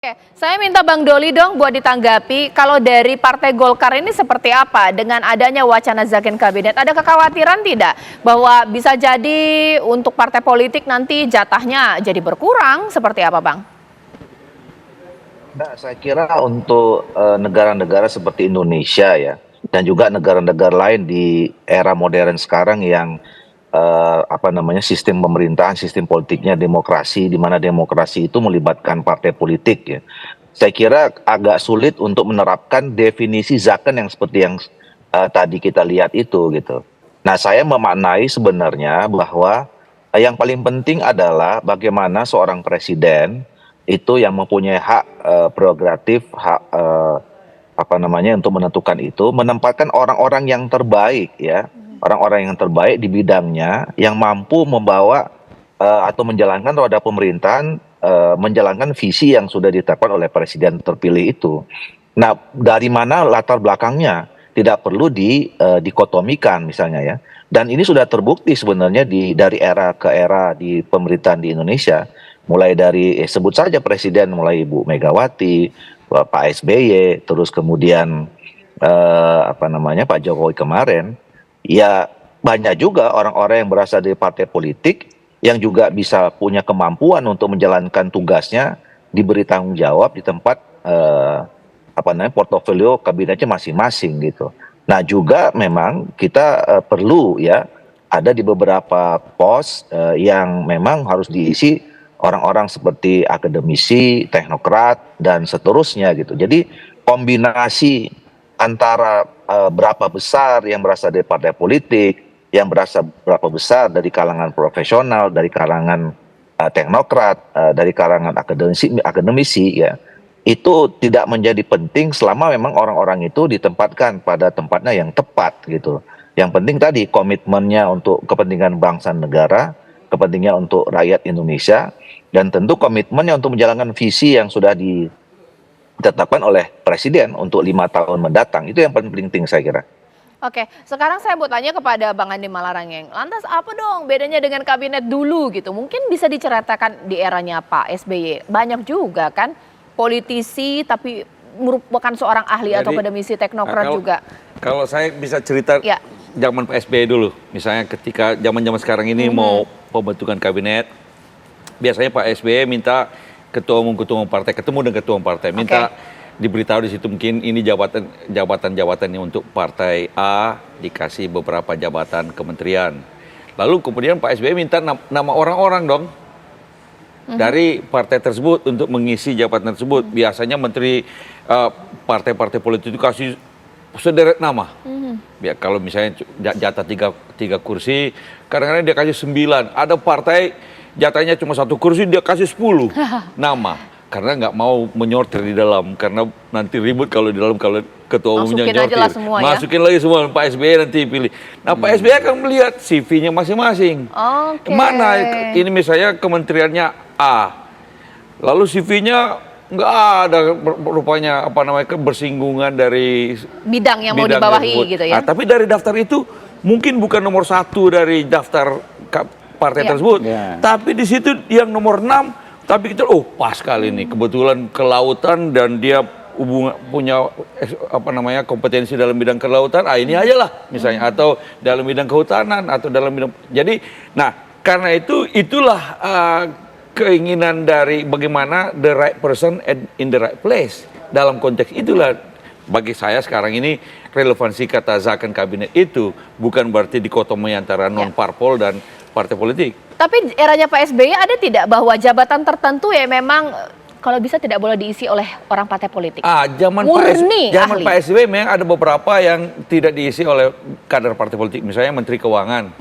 Oke, saya minta Bang Doli dong buat ditanggapi, kalau dari Partai Golkar ini seperti apa dengan adanya wacana Zakon Kabinet? Ada kekhawatiran tidak bahwa bisa jadi untuk partai politik nanti jatahnya jadi berkurang, seperti apa Bang? Nah, saya kira untuk negara-negara seperti Indonesia ya, dan juga negara-negara lain di era modern sekarang yang sistem pemerintahan, sistem politiknya demokrasi, di mana demokrasi itu melibatkan partai politik ya. Saya kira agak sulit untuk menerapkan definisi zakon yang seperti yang tadi kita lihat itu gitu. Nah, saya memaknai sebenarnya bahwa yang paling penting adalah bagaimana seorang presiden itu yang mempunyai hak prerogatif, hak untuk menentukan itu, menempatkan orang-orang yang terbaik ya, orang-orang yang terbaik di bidangnya yang mampu membawa atau menjalankan roda pemerintahan, menjalankan visi yang sudah ditetapkan oleh presiden terpilih itu. Nah, dari mana latar belakangnya tidak perlu dikotomikan misalnya ya. Dan ini sudah terbukti sebenarnya dari era ke era di pemerintahan di Indonesia, mulai dari sebut saja presiden, mulai Ibu Megawati, Pak SBY, terus kemudian Pak Jokowi kemarin, ya banyak juga orang-orang yang berasal dari partai politik yang juga bisa punya kemampuan untuk menjalankan tugasnya, diberi tanggung jawab di tempat portofolio kabinetnya masing-masing gitu. Nah, juga memang kita perlu ya ada di beberapa pos yang memang harus diisi orang-orang seperti akademisi, teknokrat dan seterusnya gitu. Jadi kombinasi antara berapa besar yang berasal dari partai politik, yang berasal berapa besar dari kalangan profesional, dari kalangan teknokrat, dari kalangan akademisi ya, itu tidak menjadi penting selama memang orang-orang itu ditempatkan pada tempatnya yang tepat gitu. Yang penting tadi komitmennya untuk kepentingan bangsa dan negara, kepentingan untuk rakyat Indonesia, dan tentu komitmennya untuk menjalankan visi yang sudah ditetapkan oleh Presiden untuk 5 tahun mendatang. Itu yang paling penting saya kira. Oke, sekarang saya mau tanya kepada Bang Andi Malarangeng. Lantas apa dong bedanya dengan kabinet dulu gitu? Mungkin bisa diceritakan di eranya Pak SBY. Banyak juga kan politisi tapi merupakan seorang ahli atau akademisi teknokrat juga. Kalau saya bisa cerita ya, zaman Pak SBY dulu. Misalnya ketika zaman-zaman sekarang ini mau pembentukan kabinet, biasanya Pak SBY minta ketua umum partai ketemu dengan ketua umum partai, minta diberitahu di situ mungkin ini jabatan ini untuk partai A, dikasih beberapa jabatan kementerian. Lalu kemudian Pak SBY minta nama orang-orang dong dari partai tersebut untuk mengisi jabatan tersebut. Biasanya menteri partai-partai politik itu kasih sederet nama. Ya, kalau misalnya jatah tiga kursi, kadang-kadang dia kasih 9. Ada partai jatahnya cuma 1 kursi, dia kasih 10 nama. Karena nggak mau menyortir di dalam, karena nanti ribut kalau di dalam, kalau ketua umumnya nyortir. Masukin lagi semua, Pak SBY nanti pilih. Nah, Pak SBY akan melihat CV-nya masing-masing. Mana ini misalnya kementeriannya A, lalu CV-nya nggak ada rupanya bersinggungan dari bidang yang mau dibawahi gitu ya. Nah, tapi dari daftar itu mungkin bukan nomor 1 dari daftar partai tersebut, tapi di situ yang nomor 6. Tapi kita pas kali ini kebetulan kelautan dan dia punya kompetensi dalam bidang kelautan, ini aja lah misalnya, atau dalam bidang kehutanan atau dalam bidang. Jadi, nah karena itulah keinginan dari bagaimana the right person in the right place. Dalam konteks itulah bagi saya sekarang ini relevansi kata zakon kabinet itu bukan berarti dikotomi antara non parpol dan partai politik. Tapi eranya Pak SBY ada tidak bahwa jabatan tertentu ya memang kalau bisa tidak boleh diisi oleh orang partai politik? Zaman Pak SBY memang ada beberapa yang tidak diisi oleh kader partai politik. Misalnya Menteri Keuangan,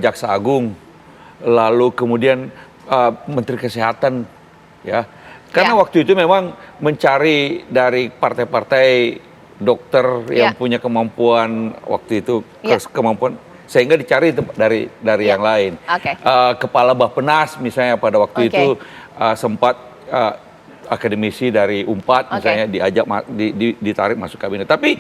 Jaksa Agung, lalu kemudian Menteri Kesehatan, ya. Karena waktu itu memang mencari dari partai-partai dokter yang punya kemampuan waktu itu, kemampuan sehingga dicari itu dari yang lain. Kepala Bappenas misalnya pada waktu itu sempat akademisi dari UNPAD misalnya diajak ditarik masuk kabinet. Tapi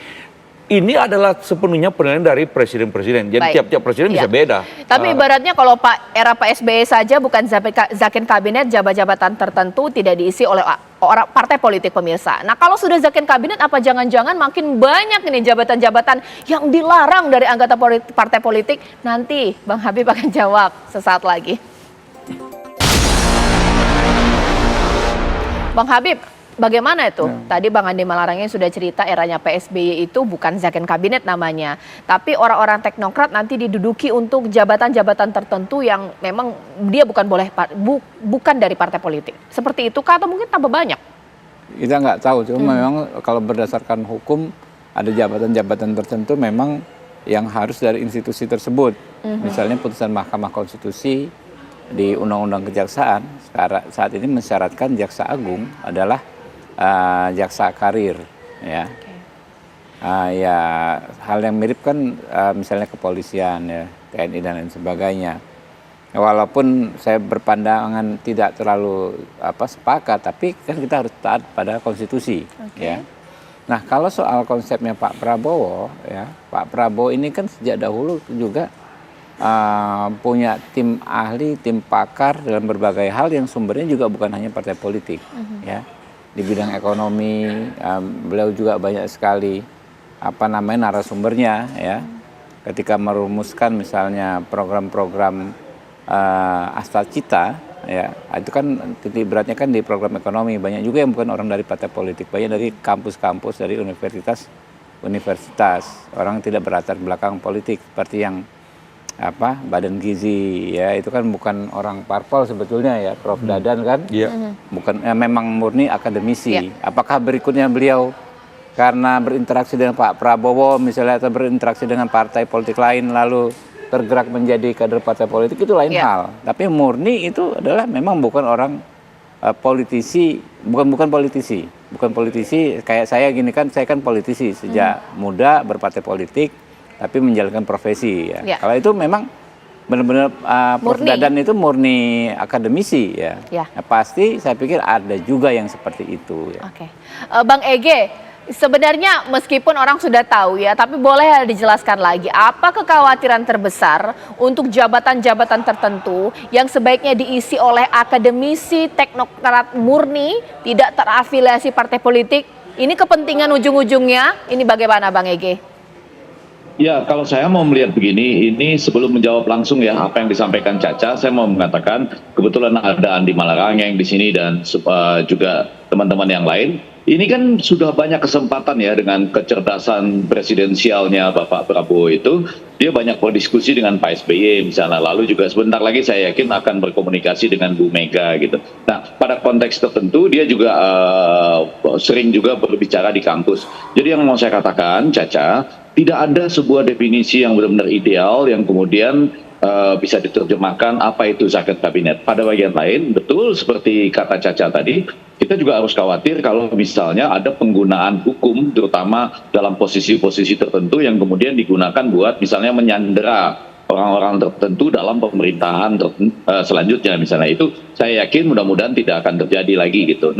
ini adalah sepenuhnya penilaian dari presiden-presiden. Jadi Baik. tiap-tiap presiden Iya. bisa beda. Tapi ibaratnya kalau era Pak SBY saja bukan zaken kabinet, jabatan tertentu tidak diisi oleh orang partai politik, pemirsa. Nah kalau sudah zaken kabinet, apa jangan-jangan makin banyak ini jabatan-jabatan yang dilarang dari anggota partai politik? Nanti Bang Habib akan jawab sesaat lagi. Bang Habib, bagaimana itu? Tadi Bang Andi Malarangeng sudah cerita eranya PSBY itu bukan zaken kabinet namanya. Tapi orang-orang teknokrat nanti diduduki untuk jabatan-jabatan tertentu yang memang dia bukan dari partai politik. Seperti itu kah atau mungkin tambah banyak? Kita nggak tahu, cuma memang kalau berdasarkan hukum ada jabatan-jabatan tertentu memang yang harus dari institusi tersebut. Misalnya putusan Mahkamah Konstitusi di Undang-Undang Kejaksaan saat ini mensyaratkan Jaksa Agung adalah jaksa karir, ya. Ya hal yang mirip kan misalnya kepolisian, ya, TNI dan lain sebagainya. Walaupun saya berpandangan tidak terlalu sepakat, tapi kan kita harus taat pada konstitusi, ya. Nah kalau soal konsepnya Pak Prabowo, ya, Pak Prabowo ini kan sejak dahulu juga punya tim ahli, tim pakar dalam berbagai hal yang sumbernya juga bukan hanya partai politik, ya. Di bidang ekonomi, beliau juga banyak sekali narasumbernya, ya. Ketika merumuskan misalnya program-program Asta Cita, ya, itu kan titik beratnya kan di program ekonomi. Banyak juga yang bukan orang dari partai politik, banyak dari kampus-kampus, dari universitas, orang tidak berlatar belakang politik seperti yang Badan Gizi, ya, itu kan bukan orang parpol sebetulnya, ya, Prof. Dadan kan, bukan, ya, memang murni akademisi. Apakah berikutnya beliau karena berinteraksi dengan Pak Prabowo misalnya atau berinteraksi dengan partai politik lain lalu tergerak menjadi kader partai politik, itu lain hal. Tapi murni itu adalah memang bukan orang politisi, bukan politisi kayak saya gini kan, saya kan politisi sejak muda berpartai politik. Tapi menjalankan profesi, ya. Kalau itu memang benar-benar Prof. Dadan itu murni akademisi, ya. Nah, pasti saya pikir ada juga yang seperti itu, ya. Oke. Bang Ege, sebenarnya meskipun orang sudah tahu, ya, tapi boleh dijelaskan lagi apa kekhawatiran terbesar untuk jabatan-jabatan tertentu yang sebaiknya diisi oleh akademisi, teknokrat murni, tidak terafiliasi partai politik. Ini kepentingan ujung-ujungnya, ini bagaimana Bang Ege? Ya, kalau saya mau melihat begini, ini sebelum menjawab langsung ya apa yang disampaikan Caca, saya mau mengatakan kebetulan ada Andi Malarangeng di sini dan juga teman-teman yang lain. Ini kan sudah banyak kesempatan ya dengan kecerdasan presidensialnya Bapak Prabowo itu, dia banyak berdiskusi dengan Pak SBY misalnya, lalu juga sebentar lagi saya yakin akan berkomunikasi dengan Bu Mega gitu. Nah, pada konteks tertentu dia juga sering juga berbicara di kampus. Jadi yang mau saya katakan, Caca, tidak ada sebuah definisi yang benar-benar ideal yang kemudian bisa diterjemahkan apa itu zakat kabinet. Pada bagian lain, betul seperti kata Caca tadi, kita juga harus khawatir kalau misalnya ada penggunaan hukum, terutama dalam posisi-posisi tertentu yang kemudian digunakan buat misalnya menyandera orang-orang tertentu dalam pemerintahan selanjutnya misalnya. Itu saya yakin mudah-mudahan tidak akan terjadi lagi gitu. Nah,